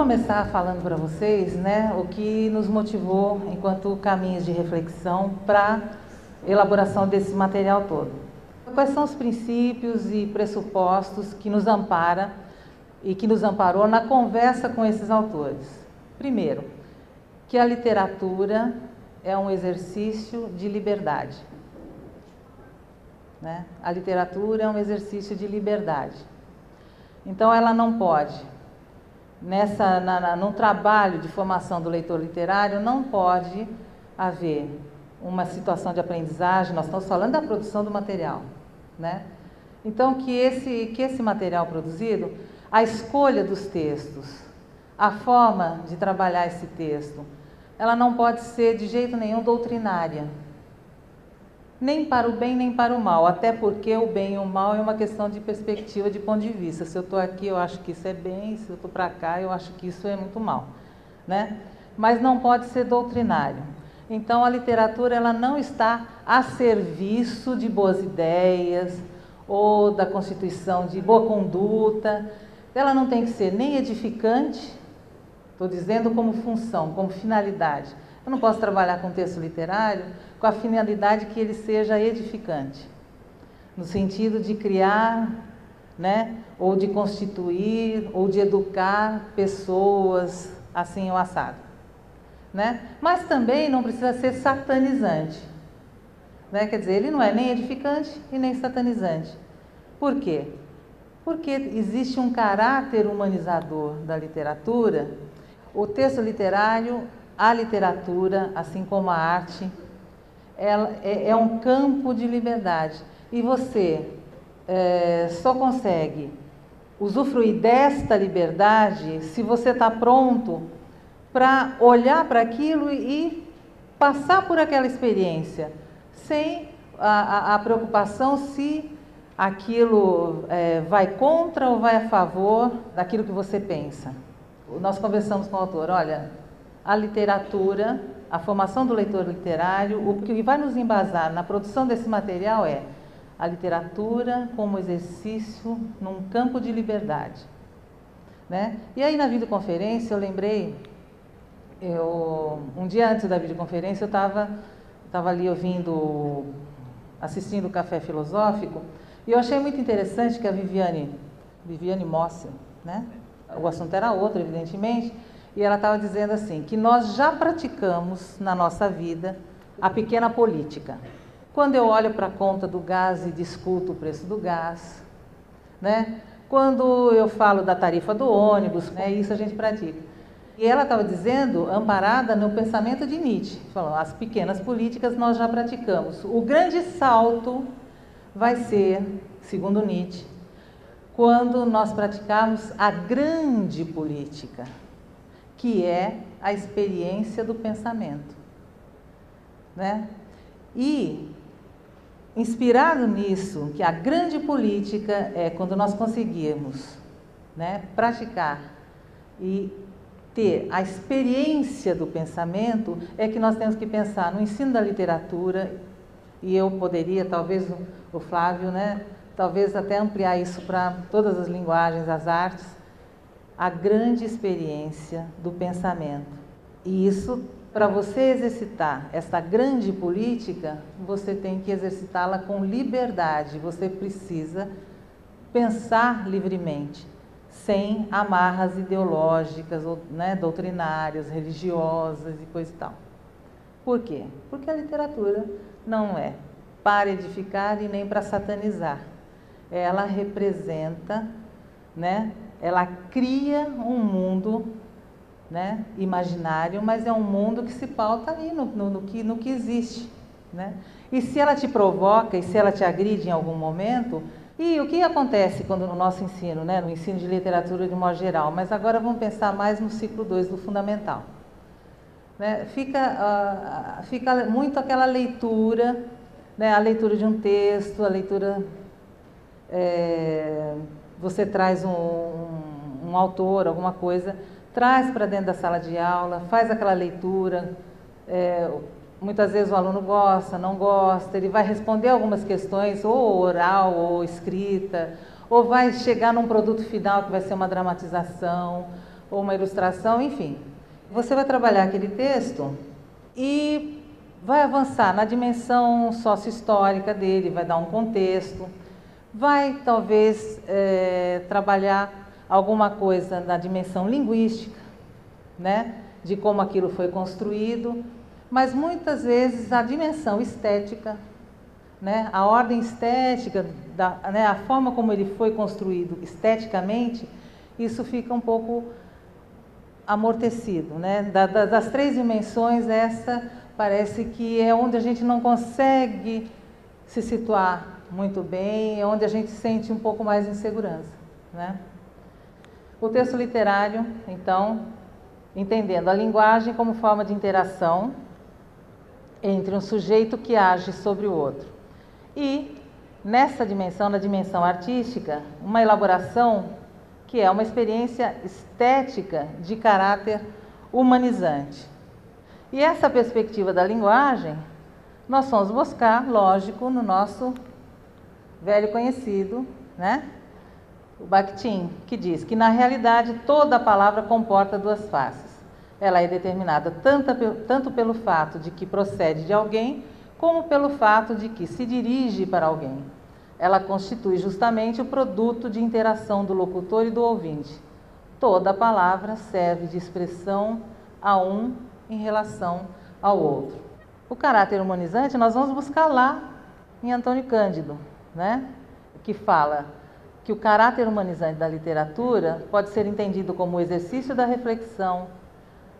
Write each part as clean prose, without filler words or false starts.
começar falando para vocês, né, o que nos motivou enquanto caminhos de reflexão para a elaboração desse material todo. Quais são os princípios e pressupostos que nos ampara e que nos amparou na conversa com esses autores? Primeiro, que a literatura é um exercício de liberdade. Né? A literatura é um exercício de liberdade. Então ela não pode, no trabalho de formação do leitor literário, não pode haver uma situação de aprendizagem. Nós estamos falando da produção do material. Né? Então que esse material produzido, a escolha dos textos, a forma de trabalhar esse texto, ela não pode ser de jeito nenhum doutrinária. Nem para o bem, nem para o mal, até porque o bem e o mal é uma questão de perspectiva, de ponto de vista. Se eu estou aqui, eu acho que isso é bem, se eu estou para cá, eu acho que isso é muito mal. Né? Mas não pode ser doutrinário. Então, a literatura ela não está a serviço de boas ideias ou da constituição de boa conduta. Ela não tem que ser nem edificante, estou dizendo como função, como finalidade. Eu não posso trabalhar com texto literário com a finalidade que ele seja edificante, no sentido de criar, né, ou de constituir, ou de educar pessoas assim ou assado. Né? Mas também não precisa ser satanizante. Né? Quer dizer, ele não é nem edificante e nem satanizante. Por quê? Porque existe um caráter humanizador da literatura. O texto literário, a literatura, assim como a arte, ela é um campo de liberdade. E você só consegue usufruir desta liberdade se você está pronto para olhar para aquilo e passar por aquela experiência, sem a preocupação se aquilo vai contra ou vai a favor daquilo que você pensa. Nós conversamos com o autor, olha, a literatura, a formação do leitor literário, o que vai nos embasar na produção desse material é a literatura como exercício num campo de liberdade. Né? E aí na videoconferência eu lembrei, um dia antes da videoconferência eu estava ali assistindo o Café Filosófico, e eu achei muito interessante que a Viviane Mossel, né? O assunto era outro, evidentemente, e ela estava dizendo assim, que nós já praticamos na nossa vida a pequena política. Quando eu olho para a conta do gás e discuto o preço do gás, né? Quando eu falo da tarifa do ônibus, né? Isso a gente pratica. E ela estava dizendo, amparada no pensamento de Nietzsche, falando, as pequenas políticas nós já praticamos. O grande salto vai ser, segundo Nietzsche, quando nós praticarmos a grande política, que é a experiência do pensamento. Né? E, inspirado nisso, que a grande política é quando nós conseguirmos, né, praticar e ter a experiência do pensamento, é que nós temos que pensar no ensino da literatura, e eu poderia, talvez o Flávio, né, talvez até ampliar isso para todas as linguagens, as artes, a grande experiência do pensamento. E isso, para você exercitar essa grande política, você tem que exercitá-la com liberdade, você precisa pensar livremente, sem amarras ideológicas, né, doutrinárias, religiosas e coisa e tal. Por quê? Porque a literatura não é para edificar e nem para satanizar. Ela representa, né, ela cria um mundo, né, imaginário, mas é um mundo que se pauta aí no que existe. Né? E se ela te provoca e se ela te agride em algum momento, e o que acontece quando no nosso ensino, né, no ensino de literatura de modo geral, mas agora vamos pensar mais no ciclo 2 do fundamental. Né? Fica muito aquela leitura, né, a leitura de um texto, a leitura... você traz um autor, alguma coisa, traz para dentro da sala de aula, faz aquela leitura, muitas vezes o aluno gosta, não gosta, ele vai responder algumas questões, ou oral, ou escrita, ou vai chegar num produto final que vai ser uma dramatização, ou uma ilustração, enfim. Você vai trabalhar aquele texto e vai avançar na dimensão sócio-histórica dele, vai dar um contexto, vai talvez trabalhar alguma coisa na dimensão linguística, né, de como aquilo foi construído, mas muitas vezes a dimensão estética, né, a ordem estética, né, a forma como ele foi construído esteticamente, isso fica um pouco amortecido, né? Das três dimensões, essa parece que é onde a gente não consegue se situar muito bem, é onde a gente sente um pouco mais de insegurança, né? O texto literário, então, entendendo a linguagem como forma de interação entre um sujeito que age sobre o outro. E, nessa dimensão, na dimensão artística, uma elaboração que é uma experiência estética de caráter humanizante. E essa perspectiva da linguagem, nós fomos buscar, lógico, no nosso velho conhecido, né? O Bakhtin, que diz que, na realidade, toda palavra comporta duas faces. Ela é determinada tanto pelo fato de que procede de alguém, como pelo fato de que se dirige para alguém. Ela constitui justamente o produto de interação do locutor e do ouvinte. Toda palavra serve de expressão a um em relação ao outro. O caráter humanizante nós vamos buscar lá em Antônio Cândido, né? Que fala que o caráter humanizante da literatura pode ser entendido como o exercício da reflexão,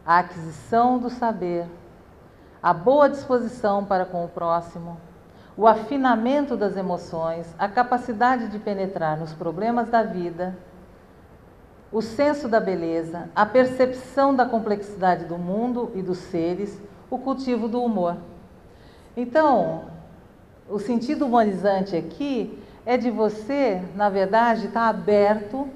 a aquisição do saber, a boa disposição para com o próximo, o afinamento das emoções, a capacidade de penetrar nos problemas da vida, o senso da beleza, a percepção da complexidade do mundo e dos seres, o cultivo do humor. Então, o sentido humanizante aqui é de você, na verdade, estar aberto,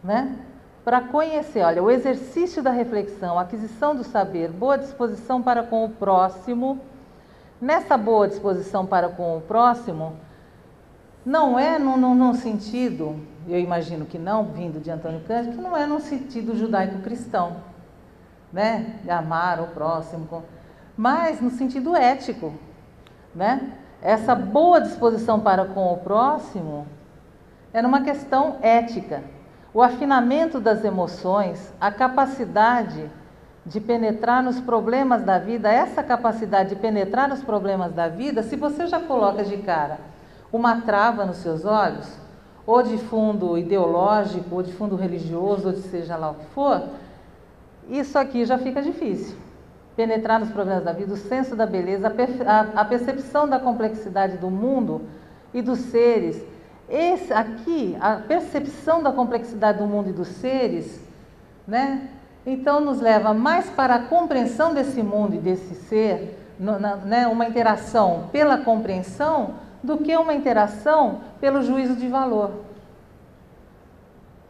né, para conhecer. Olha, o exercício da reflexão, a aquisição do saber, boa disposição para com o próximo. Nessa boa disposição para com o próximo, não é num sentido, eu imagino que não, vindo de Antônio Cândido, que não é num sentido judaico-cristão, né? De amar o próximo, mas no sentido ético, né? Essa boa disposição para com o próximo é numa questão ética. O afinamento das emoções, a capacidade de penetrar nos problemas da vida, essa capacidade de penetrar nos problemas da vida, se você já coloca de cara uma trava nos seus olhos, ou de fundo ideológico, ou de fundo religioso, ou de seja lá o que for, isso aqui já fica difícil. Penetrar nos problemas da vida, o senso da beleza, a percepção da complexidade do mundo e dos seres. Esse aqui, a percepção da complexidade do mundo e dos seres, né? Então, nos leva mais para a compreensão desse mundo e desse ser, né, uma interação pela compreensão, do que uma interação pelo juízo de valor.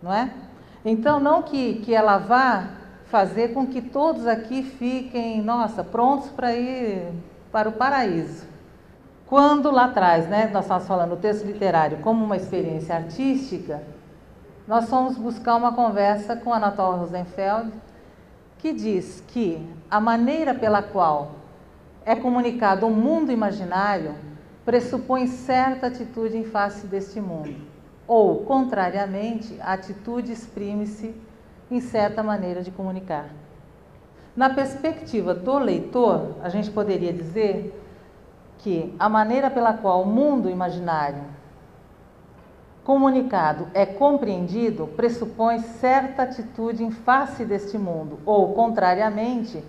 Não é? Então, não que ela vá fazer com que todos aqui fiquem, nossa, prontos para ir para o paraíso. Quando lá atrás, né, nós estávamos falando o texto literário como uma experiência artística, nós fomos buscar uma conversa com Anatol Rosenfeld, que diz que a maneira pela qual é comunicado o mundo imaginário pressupõe certa atitude em face deste mundo, ou, contrariamente, a atitude exprime-se em certa maneira de comunicar. Na perspectiva do leitor, a gente poderia dizer que a maneira pela qual o mundo imaginário comunicado é compreendido pressupõe certa atitude em face deste mundo, ou, contrariamente,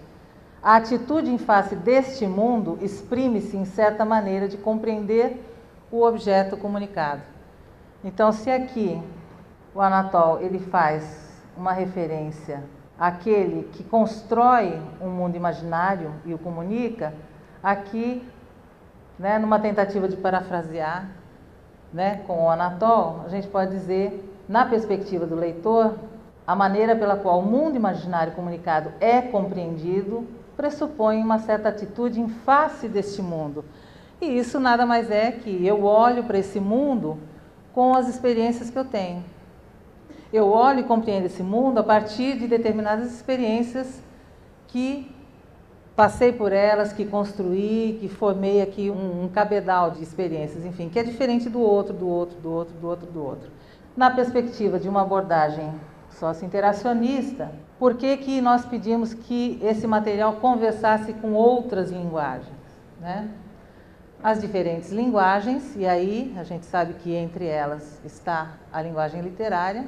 a atitude em face deste mundo exprime-se em certa maneira de compreender o objeto comunicado. Então, se aqui o Anatol ele faz uma referência àquele que constrói um mundo imaginário e o comunica, aqui, né, numa tentativa de parafrasear, né, com o Anatol, a gente pode dizer, na perspectiva do leitor, a maneira pela qual o mundo imaginário comunicado é compreendido pressupõe uma certa atitude em face deste mundo. E isso nada mais é que eu olho para esse mundo com as experiências que eu tenho. Eu olho e compreendo esse mundo a partir de determinadas experiências que passei por elas, que construí, que formei aqui um cabedal de experiências, enfim, que é diferente do outro. Na perspectiva de uma abordagem socio-interacionista, por que nós pedimos que esse material conversasse com outras linguagens, né? As diferentes linguagens, e aí a gente sabe que entre elas está a linguagem literária,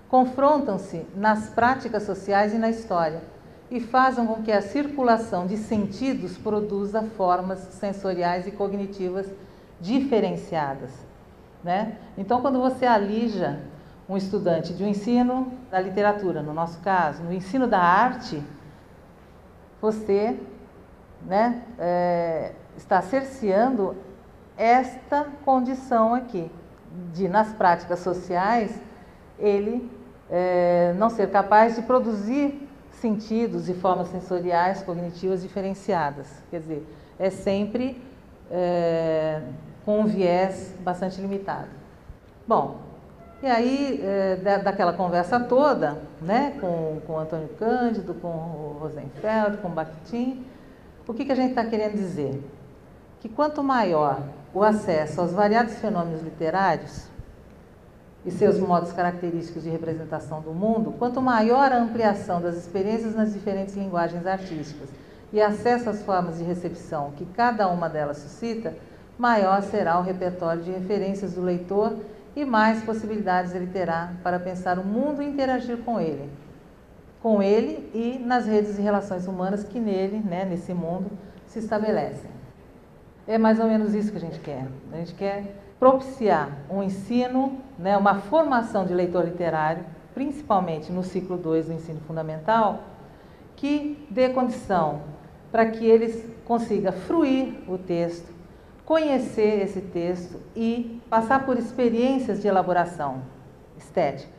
confrontam-se nas práticas sociais e na história, e fazem com que a circulação de sentidos produza formas sensoriais e cognitivas diferenciadas, né? Então, quando você alija um estudante de um ensino da literatura, no nosso caso, no ensino da arte, você, né, está cerceando esta condição aqui, de nas práticas sociais ele não ser capaz de produzir sentidos e formas sensoriais, cognitivas diferenciadas. Quer dizer, é sempre com um viés bastante limitado. Bom, e aí, daquela conversa toda, né, com o Antônio Cândido, com o Rosenfeld, com o Bakhtin, o que a gente está querendo dizer? Que quanto maior o acesso aos variados fenômenos literários e seus modos característicos de representação do mundo, quanto maior a ampliação das experiências nas diferentes linguagens artísticas e acesso às formas de recepção que cada uma delas suscita, maior será o repertório de referências do leitor e mais possibilidades ele terá para pensar o mundo e interagir com ele e nas redes de relações humanas que nele, né, nesse mundo, se estabelecem. É mais ou menos isso que a gente quer. A gente quer propiciar um ensino, né, uma formação de leitor literário, principalmente no ciclo 2 do ensino fundamental, que dê condição para que eles consigam fruir o texto, conhecer esse texto e passar por experiências de elaboração estética.